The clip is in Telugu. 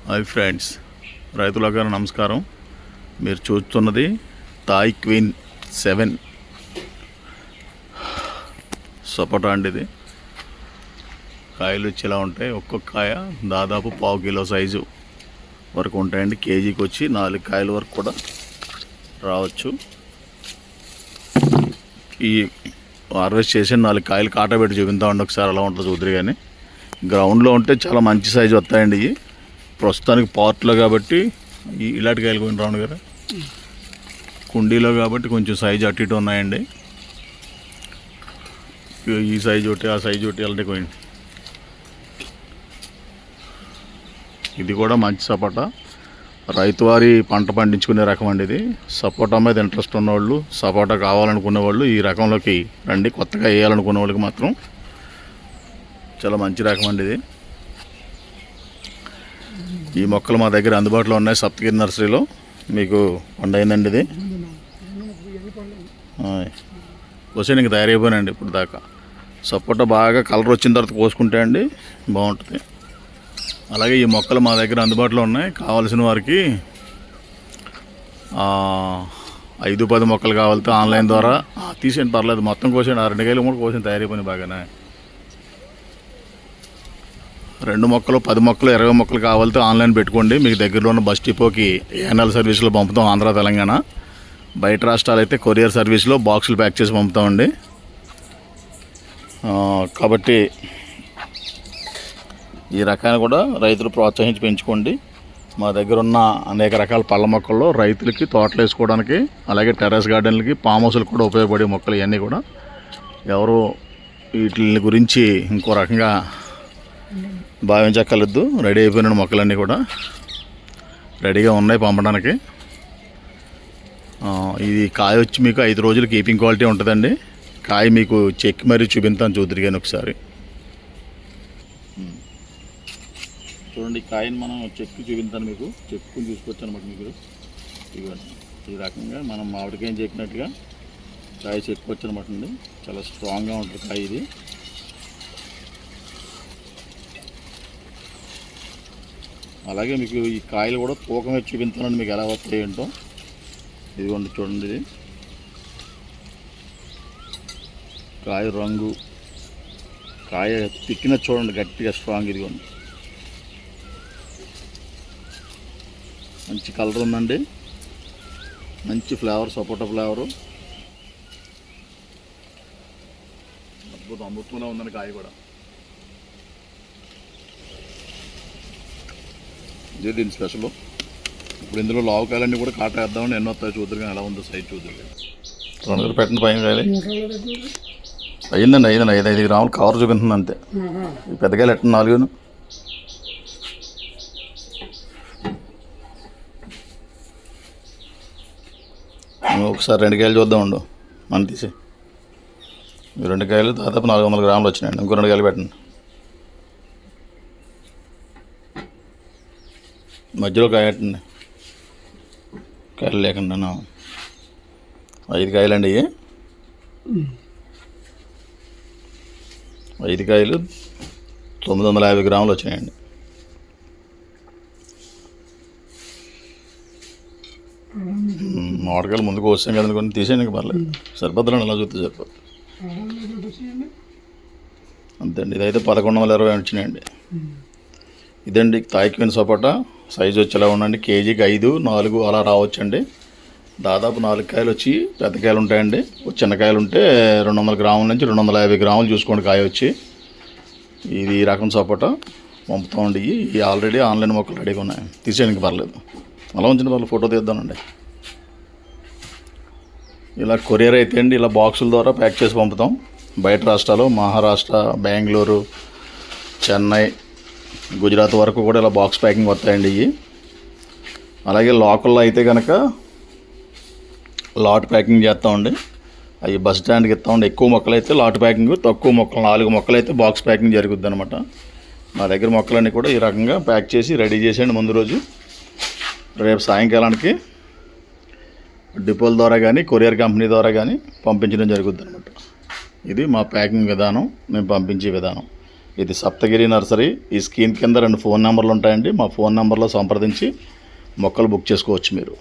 హాయ్ ఫ్రెండ్స్, రైతులకు నమస్కారం. మీరు చూస్తున్నది థాయ్ క్వీన్ 7 సపోటా అండి. ఇది కాయలు వచ్చి ఇలా ఉంటాయి. ఒక్కొక్క కాయ దాదాపు 1/2 కిలో సైజు వరకు ఉంటాయండి. కేజీకి వచ్చి 4 కాయల వరకు కూడా రావచ్చు. ఈ హార్వెస్ట్ చేసి 4 కాయలు కాటా పెట్టి చూపిద్దామండి ఒకసారి. అలా ఉంటుంది చూద్దరు. కానీ గ్రౌండ్లో ఉంటే చాలా మంచి సైజు వస్తాయండి. ఇవి ప్రస్తుతానికి పార్ట్లో కాబట్టి ఇలాంటి కాయలు కొని రాను కదా, కుండీలో కాబట్టి కొంచెం సైజు అటు ఇటు ఉన్నాయండి. ఈ సైజు ఒకటి, ఆ సైజు ఒకటి అలాంటి కోయండి. ఇది కూడా మంచి సపోటా, రైతువారి పంట పండించుకునే రకం అండి. ఇది సపోటా మీద ఇంట్రెస్ట్ ఉన్నవాళ్ళు, సపోటా కావాలనుకునే వాళ్ళు ఈ రకంలోకి రండి. కొత్తగా వేయాలనుకునే వాళ్ళకి మాత్రం చాలా మంచి రకం అండి ఇది. ఈ మొక్కలు మా దగ్గర అందుబాటులో ఉన్నాయి. సప్తగిరి నర్సరీలో మీకు పండైందండి. ఇది కోసేది ఇంక తయారైపోయినండి ఇప్పుడు దాకా. సపోటా బాగా కలర్ వచ్చిన తర్వాత కోసుకుంటే అండి బాగుంటుంది. అలాగే ఈ మొక్కలు మా దగ్గర అందుబాటులో ఉన్నాయి. కావాల్సిన వారికి 5-10 మొక్కలు కావాలితే ఆన్లైన్ ద్వారా తీసేయండి, పర్లేదు. మొత్తం కోసేయండి. 2 కాయలు 3 కోసేయండి, తయారైపోయినాయి బాగానే. 2 మొక్కలు 10 మొక్కలు 20 మొక్కలు కావాలితే ఆన్లైన్ పెట్టుకోండి. మీకు దగ్గరలో ఉన్న బస్ డిపోకి ఏఎన్ఎల్ సర్వీస్లో పంపుతాం, ఆంధ్ర తెలంగాణ. బయట రాష్ట్రాలు అయితే కొరియర్ సర్వీస్లో బాక్సులు ప్యాక్ చేసి పంపుతామండి. కాబట్టి ఈ రకాన్ని కూడా రైతులు ప్రోత్సహించి పెంచుకోండి. మా దగ్గర ఉన్న అనేక రకాల పళ్ళ మొక్కల్లో రైతులకి తోటలు వేసుకోవడానికి, అలాగే టెర్రస్ గార్డెన్లకి, ఫామ్ హౌస్లకు కూడా ఉపయోగపడే మొక్కలు ఇవన్నీ కూడా. ఎవరు వీటి గురించి ఇంకో రకంగా భావించక్కర్లేదు. రెడీ అయిపోయిన మొక్కలన్నీ కూడా రెడీగా ఉన్నాయి పంపడానికి. ఇది కాయ వచ్చి మీకు 5 రోజులు కీపింగ్ క్వాలిటీ ఉంటుందండి. కాయ మీకు చెక్కి మరీ చూపిస్తాను, చూద్దరిగాని ఒకసారి చూడండి. కాయని మనం చెక్కి చూపిస్తాను, మీకు చెక్కుని చూసుకోవచ్చు అనమాట. మీకు ఇవ్వండి, ఈ రకంగా మనం మామిడికాయని చెక్కినట్టుగా కాయ చెక్కొచ్చు అనమాట అండి. చాలా స్ట్రాంగ్గా ఉంటుంది కాయ ఇది. అలాగే మీకు ఈ కాయలు కూడా తూకం వేసి చూపించానండి, మీకు ఎలా వస్తాయి ఏంటో. ఇదిగోండి చూడండి, ఇది కాయ రంగు, కాయ తిక్కిన చూడండి, గట్టిగా స్ట్రాంగ్. ఇదిగోండి మంచి కలర్ ఉందండి, మంచి ఫ్లేవర్, సపోటా ఫ్లేవరు. అమృతంలో ఉందండి కాయ కూడా. ఇదే దీని స్పెషల్. ఇప్పుడు ఇందులో లావుకాయలన్నీ కూడా కాట వేద్దామని ఎన్నో వస్తాయి చూద్దరు. కానీ ఎలా ఉందో సైజ్ చూద్దరు. 2 పెట్టండి పైన కాయలు. అయ్యిందండి, 5 గ్రాములు కవర్ చూపిస్తుంది అంతే. ఈ పెద్దకాయలు ఎట్టండి 4. ఒకసారి 2 కాయలు చూద్దామండు మనం తీసి. ఈ 2 కాయలు దాదాపు 400 గ్రాములు వచ్చినాయండి. ఇంకో 2 కాయలు పెట్టండి. మధ్యలో కాయ పెట్టండి, కాయలు లేకుండా. 5 కాయలండి. 5 కాయలు 950 గ్రాములు వచ్చినాయండి. మామిడికాయలు ముందుకు వస్తాం కదండి, కొన్ని తీసేయండి, పర్లేదు. సరిపోద్దులండి, అలా చూస్తే సరిపోద్ది అంతే అండి. ఇదైతే 1120 వచ్చినాయండి. ఇదండి థాయ్ క్వీన్ సపోటా. సైజు వచ్చి ఎలా ఉండండి, కేజీకి 5, 4 అలా రావచ్చండి. దాదాపు 4 కాయలు వచ్చి పెద్ద కాయలు ఉంటాయండి. చిన్న కాయలు ఉంటే 200 గ్రాముల నుంచి 250 గ్రాములు చూసుకోండి కాయ వచ్చి. ఇది ఈ రకం సపోటా పంపుతామండి. ఇవి ఆల్రెడీ ఆన్లైన్ మొక్కలు రెడీగా ఉన్నాయి, తీసేయడానికి పర్లేదు. అలా ఉంచిన వాళ్ళు ఫోటో తీద్దామండి. ఇలా కొరియర్ అయితే అండి ఇలా బాక్సుల ద్వారా ప్యాక్ చేసి పంపుతాం. బయట రాష్ట్రాలు, మహారాష్ట్ర, బెంగళూరు, చెన్నై, గుజరాత్ వరకు కూడా ఇలా బాక్స్ ప్యాకింగ్ వస్తాయండి ఇవి. అలాగే లోకల్లో అయితే కనుక లాట్ ప్యాకింగ్ చేస్తామండి. అవి బస్ స్టాండ్కి ఇస్తామండి. ఎక్కువ మొక్కలు అయితే లాట్ ప్యాకింగ్, తక్కువ మొక్కలు 4 మొక్కలు అయితే బాక్స్ ప్యాకింగ్ జరుగుద్ది అనమాట. మా దగ్గర మొక్కలన్నీ కూడా ఈ రకంగా ప్యాక్ చేసి రెడీ చేసేయండి ముందు రోజు. రేపు సాయంకాలానికి డిపోల ద్వారా కానీ కొరియర్ కంపెనీ ద్వారా కానీ పంపించడం జరుగుద్ది అనమాట. ఇది మా ప్యాకింగ్ విధానం, మేము పంపించే విధానం. ఇది సప్తగిరి నర్సరీ. ఈ స్క్రీన్ కింద 2 ఫోన్ నెంబర్లు ఉంటాయండి. మా ఫోన్ నెంబర్లో సంప్రదించి మొక్కలు బుక్ చేసుకోవచ్చు మీరు.